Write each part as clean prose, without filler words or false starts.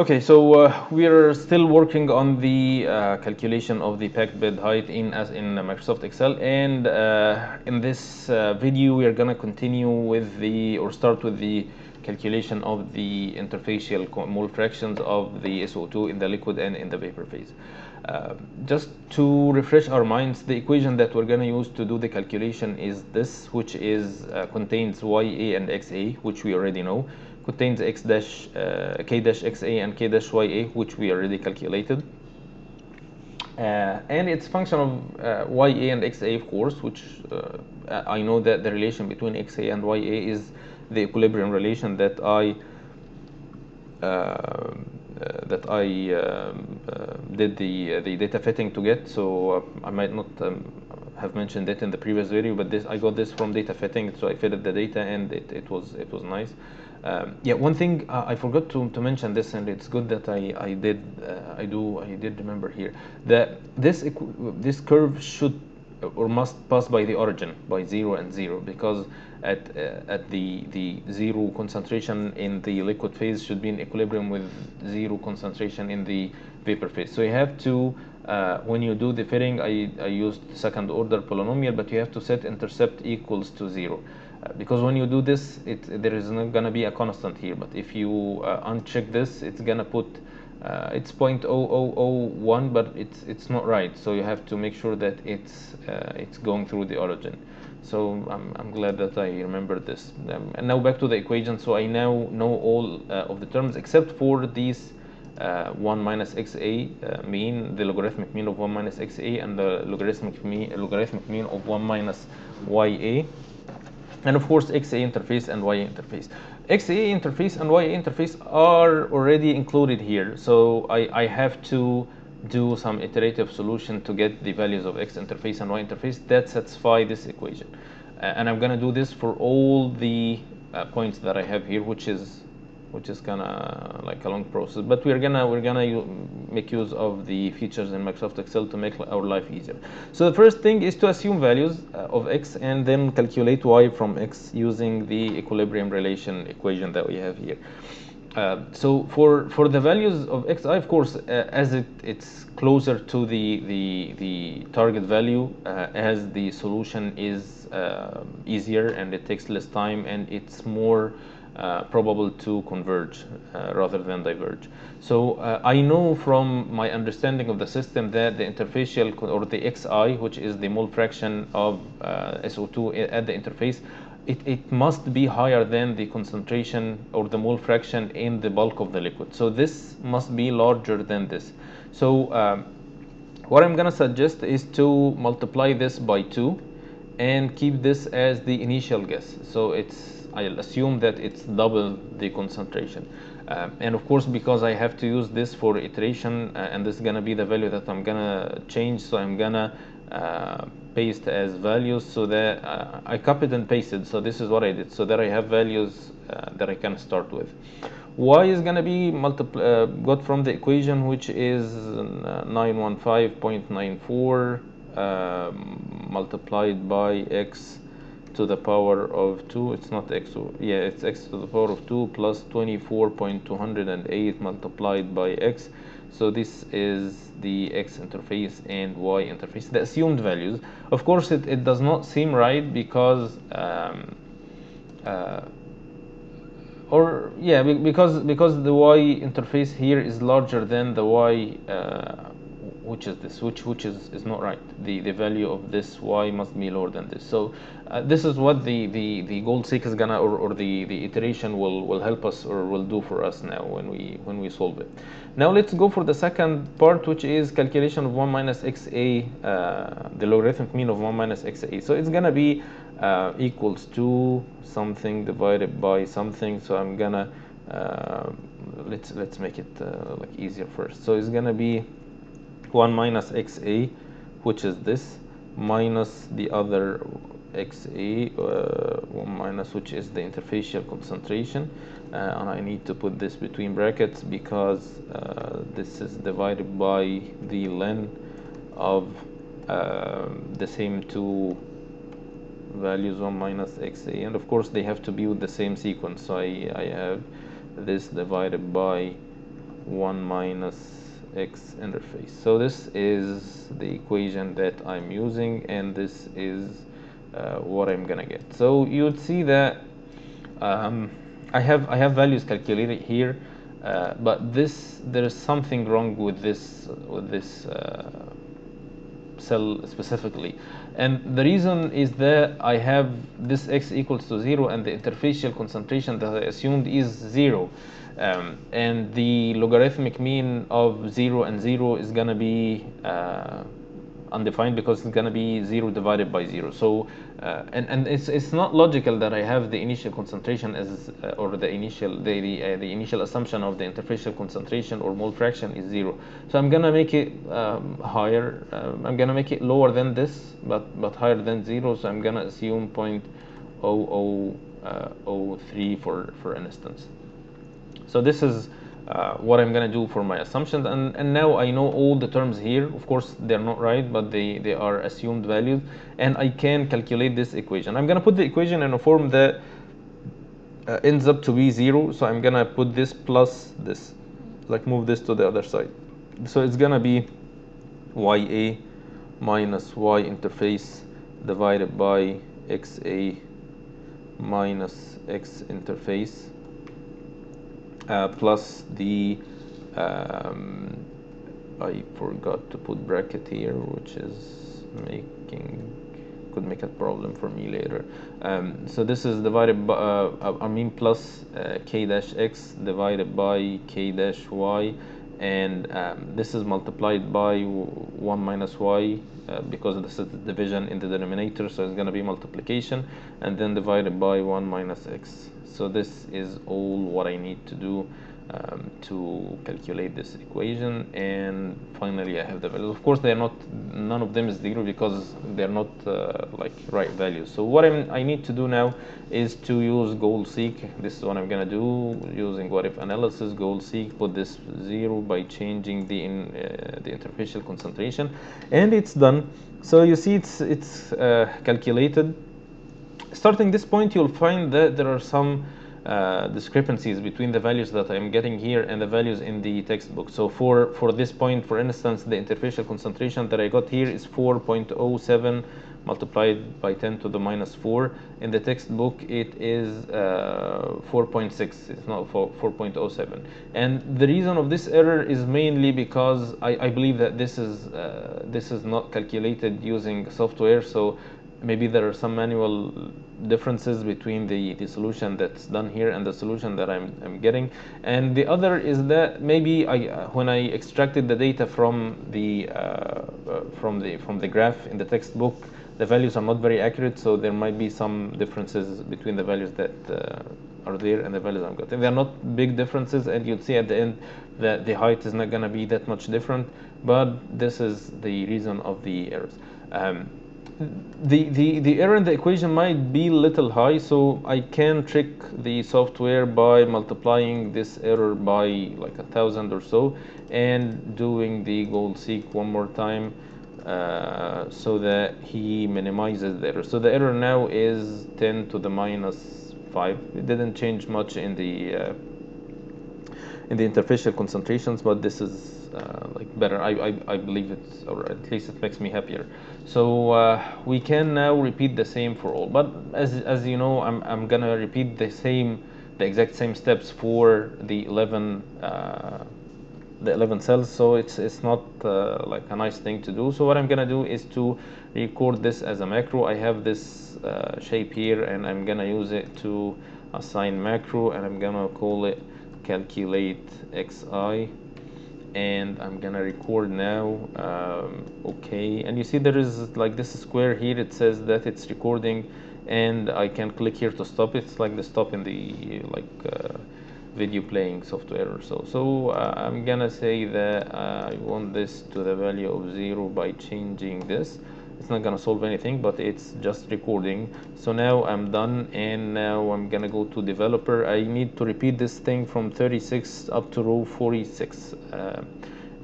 Okay, so we are still working on the calculation of the packed bed height in Microsoft Excel, and in this video we are gonna continue with or start with the calculation of the interfacial mole fractions of the SO2 in the liquid and in the vapor phase. Just to refresh our minds, the equation that we're going to use to do the calculation is this, which is contains YA and XA, which we already know, contains K dash XA and K dash YA, which we already calculated. And it's function of YA and XA, of course, which I know that the relation between XA and YA is the equilibrium relation that I did the data fitting to get. So I might not have mentioned it in the previous video, but I got this from data fitting, so I fitted the data, and it was nice. Yeah, one thing I forgot to mention this, and it's good that I did remember here that this curve should or must pass by the origin by 0 and 0, because at the 0 concentration in the liquid phase should be in equilibrium with 0 concentration in the vapor phase. So you have to when you do the fitting, I used second order polynomial, but you have to set intercept equals to 0. Because when you do this, there is not going to be a constant here, but if you uncheck this, it's going to put it's 0.0001, but it's not right. So you have to make sure that it's going through the origin. So I'm glad that I remembered this. And now back to the equation. So I now know all of the terms except for these 1 minus xa mean, the logarithmic mean of 1 minus xa, and the logarithmic mean of 1 minus ya. And of course, XA interface and YA interface. XA interface and YA interface are already included here. So I have to do some iterative solution to get the values of X interface and Y interface that satisfy this equation. And I'm going to do this for all the points that I have here, which is kind of like a long process, but we're gonna make use of the features in Microsoft Excel to make our life easier. So the first thing is to assume values of X and then calculate Y from X using the equilibrium relation equation that we have here. So for the values of Xi, of course, as it's closer to the target value, as the solution is easier and it takes less time and it's more probable to converge rather than diverge. So I know from my understanding of the system that the interfacial or the Xi, which is the mole fraction of SO2 at the interface, it must be higher than the concentration or the mole fraction in the bulk of the liquid. So this must be larger than this. So what I'm going to suggest is to multiply this by 2 and keep this as the initial guess. So I'll assume that it's double the concentration. And of course, because I have to use this for iteration, and this is going to be the value that I'm going to change, so I'm going to paste as values, so that I copied and pasted. So this is what I did, so that I have values that I can start with. Y is going to be got from the equation, which is 915.94 multiplied by x to the power of 2. It's not x, yeah, it's x to the power of 2 plus 24.208 multiplied by x. So this is the X interface and Y interface, the assumed values. Of course, it does not seem right because because the Y interface here is larger than the Y, which is this, which is not right. The value of this Y must be lower than this. So this is what the goal seek is gonna, or the iteration will help us, or will do for us now when we solve it. Now let's go for the second part, which is calculation of 1 minus xa, the logarithmic mean of 1 minus xa. So it's gonna be equals to something divided by something. So I'm gonna let's make it like easier first. So it's gonna be 1 minus xa, which is this, minus the other xa, 1 minus, which is the interfacial concentration, and I need to put this between brackets because this is divided by the len of the same two values, 1 minus xa, and of course they have to be with the same sequence. So I have this divided by 1 minus x interface. So this is the equation that I'm using, and this is what I'm gonna get. So you would see that I have values calculated here, but there is something wrong with this cell specifically, and the reason is that I have this x equals to 0 and the interfacial concentration that I assumed is 0, and the logarithmic mean of 0 and 0 is gonna be undefined because it's gonna be 0 divided by 0. So and it's not logical that I have the initial concentration as or the initial assumption of the interfacial concentration or mole fraction is 0. So I'm gonna make it higher. I'm gonna make it lower than this, but higher than 0. So I'm gonna assume 0.0003 for instance. So this is what I'm gonna do for my assumptions, and now I know all the terms here. Of course they're not right, but they are assumed values, and I can calculate this equation. I'm gonna put the equation in a form that ends up to be 0. So I'm gonna put this plus this, like move this to the other side. So it's gonna be ya minus y interface divided by xa minus x interface plus the I forgot to put bracket here, which is could make a problem for me later. So this is divided by plus k dash x divided by k dash y, and this is multiplied by 1 minus y because this is the division in the denominator, so it's going to be multiplication, and then divided by 1 minus x. So this is all what I need to do to calculate this equation, and finally I have the values. Of course, none of them is 0 because they're not like right values. So what I need to do now is to use goal seek. This is what I'm gonna do using what if analysis. Goal seek, put this 0 by changing the interfacial concentration, and it's done. So you see it's calculated. Starting this point, you'll find that there are some discrepancies between the values that I'm getting here and the values in the textbook. So for this point, for instance, the interfacial concentration that I got here is 4.07 multiplied by 10 to the minus 4. In the textbook, it is 4.6. It's not 4.07. And the reason of this error is mainly because I believe that this is not calculated using software. So maybe there are some manual differences between the solution that's done here and the solution that I'm getting. And the other is that maybe when I extracted the data from the graph in the textbook, the values are not very accurate, so there might be some differences between the values that are there and the values I'm getting. They're not big differences, and you'll see at the end that the height is not going to be that much different, but this is the reason of the errors. The error in the equation might be a little high, so I can trick the software by multiplying this error by like 1,000 or so and doing the goal seek one more time so that he minimizes the error. So the error now is 10 to the minus 5. It didn't change much in the interfacial concentrations, but this is like better. I believe it's, or at least it makes me happier. So we can now repeat the same for all. But as you know, I'm gonna repeat the exact same steps for the 11 cells. So it's not like a nice thing to do. So what I'm gonna do is to record this as a macro. I have this shape here, and I'm gonna use it to assign macro, and I'm gonna call it calculate xi, and I'm gonna record now. Okay, and you see there is like this square here, it says that it's recording, and I can click here to stop. It's like the stop in the video playing software or so. So I'm gonna say that I want this to the value of 0 by changing this. It's not gonna solve anything, but it's just recording. So now I'm done, and now I'm gonna go to developer. I need to repeat this thing from 36 up to row 46,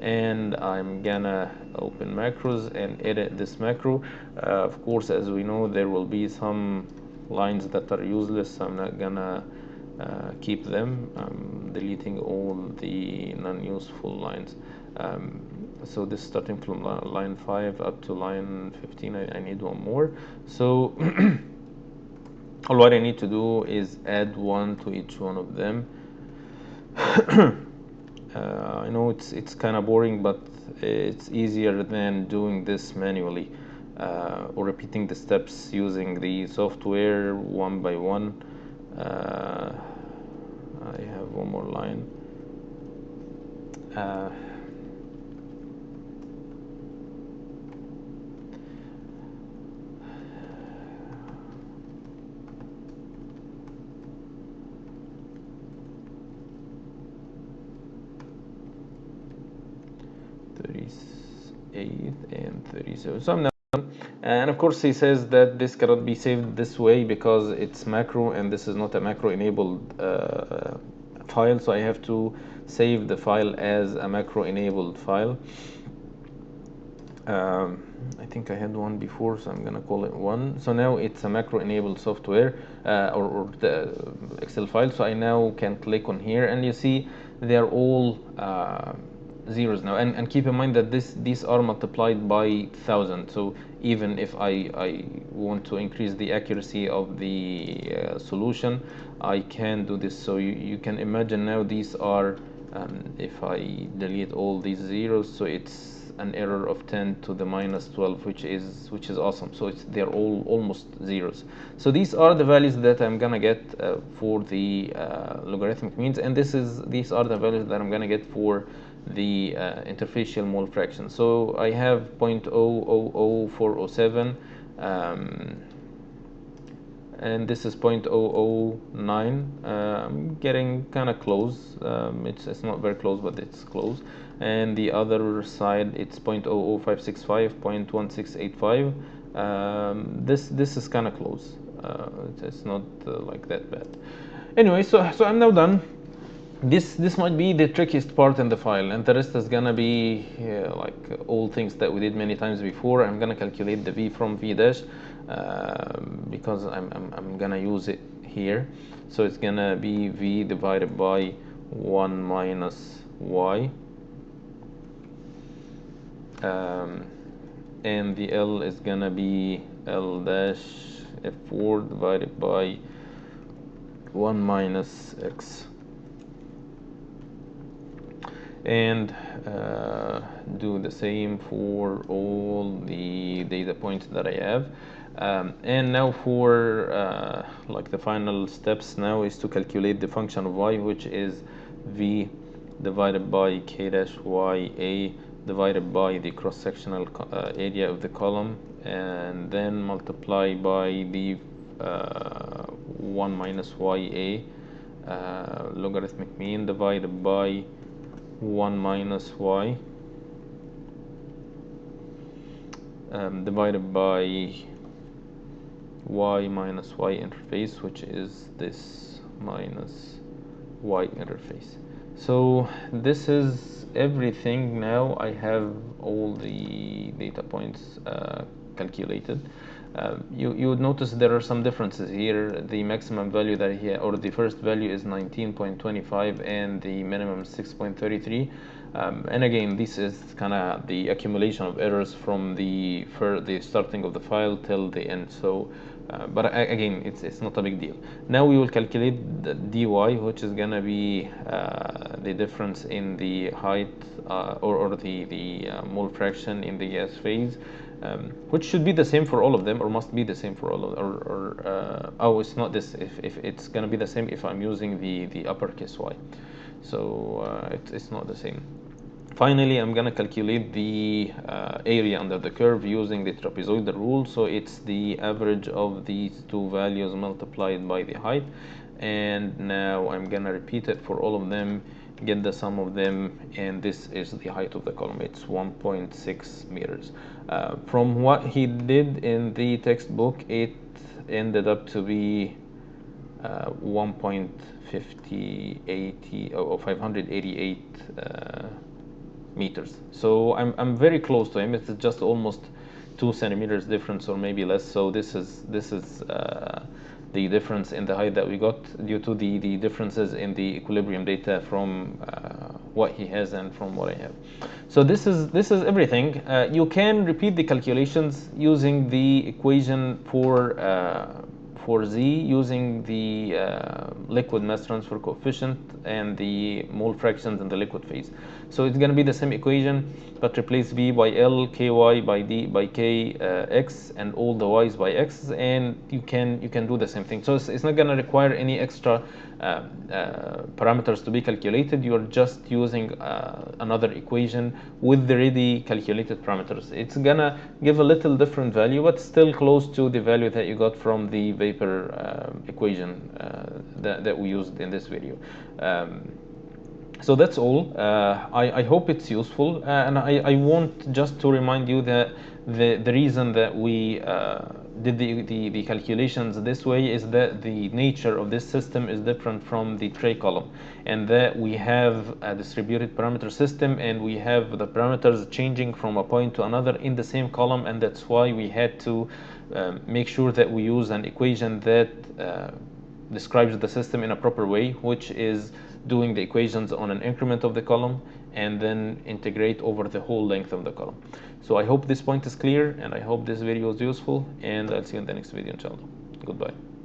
and I'm gonna open macros and edit this macro. Of course, as we know, there will be some lines that are useless. I'm not gonna keep them. I'm deleting all the non-useful lines. So this starting from line 5 up to line 15, I need one more. So all what I need to do is add 1 to each one of them. I know it's kind of boring, but it's easier than doing this manually or repeating the steps using the software one by one. I have one more line. Uh, and 37. So I'm now done. And of course, he says that this cannot be saved this way because it's macro and this is not a macro enabled file. So I have to save the file as a macro enabled file. I think I had one before, so I'm gonna call it one. So now it's a macro enabled software or the Excel file. So I now can click on here and you see they're all zeros now, and keep in mind that these are multiplied by 1,000. So even if I want to increase the accuracy of the solution, I can do this. So you can imagine now these are if I delete all these zeros, so it's an error of 10 to the minus 12, which is awesome. So they're all almost zeros. So these are the values that I'm gonna get for the logarithmic means, and these are the values that I'm gonna get for the interfacial mole fraction. So I have 0.000407 and this is 0.009. I'm getting kind of close. It's not very close, but it's close. And the other side, it's 0.00565, 0.1685. This is kind of close. It's not like that bad. Anyway, so I'm now done. This might be the trickiest part in the file, and the rest is gonna be like all things that we did many times before. I'm gonna calculate the v from v dash because I'm gonna use it here. So it's gonna be v divided by 1 minus y, and the L is gonna be L dash f4 divided by 1 minus x. And do the same for all the data points that I have. And now for like the final steps now is to calculate the function of y, which is v divided by k dash y a divided by the cross-sectional area of the column, and then multiply by the 1 minus y a logarithmic mean divided by 1 minus y divided by y minus y interface, which is this minus y interface. So this is everything. Now I have all the data points calculated. You would notice there are some differences here. The maximum value that here, or the first value, is 19.25 and the minimum is 6.33. And again, this is kind of the accumulation of errors from the starting of the file till the end. So but again, it's not a big deal. Now we will calculate the dy, which is gonna be the difference in the height or the mole fraction in the gas phase, which should be the same for all of them, or must be the same for all of them, oh, it's not this. If it's gonna be the same if I'm using the uppercase y, so it's not the same. Finally, I'm gonna calculate the area under the curve using the trapezoidal rule. So it's the average of these two values multiplied by the height. And now I'm gonna repeat it for all of them, get the sum of them, and this is the height of the column. It's 1.6 meters. From what he did in the textbook, it ended up to be 1.5080 or 588 meters. So I'm very close to him. It's just almost 2 centimeters difference, or maybe less. So this is the difference in the height that we got due to the differences in the equilibrium data from what he has and from what I have. So this is everything. You can repeat the calculations using the equation for Z, using the liquid mass transfer coefficient and the mole fractions in the liquid phase. So it's going to be the same equation, but replace V by L, Ky by D by K, X, and all the Y's by X, and you can do the same thing. So it's not going to require any extra parameters to be calculated. You're just using another equation with the ready calculated parameters. It's gonna give a little different value, but still close to the value that you got from the vapor equation that we used in this video. So that's all. I hope it's useful, and I want just to remind you that the reason that we did the calculations this way is that the nature of this system is different from the tray column, and that we have a distributed parameter system, and we have the parameters changing from a point to another in the same column, and that's why we had to make sure that we use an equation that describes the system in a proper way, which is doing the equations on an increment of the column and then integrate over the whole length of the column. So I hope this point is clear, and I hope this video is useful, and I'll see you in the next video, inshallah. Goodbye.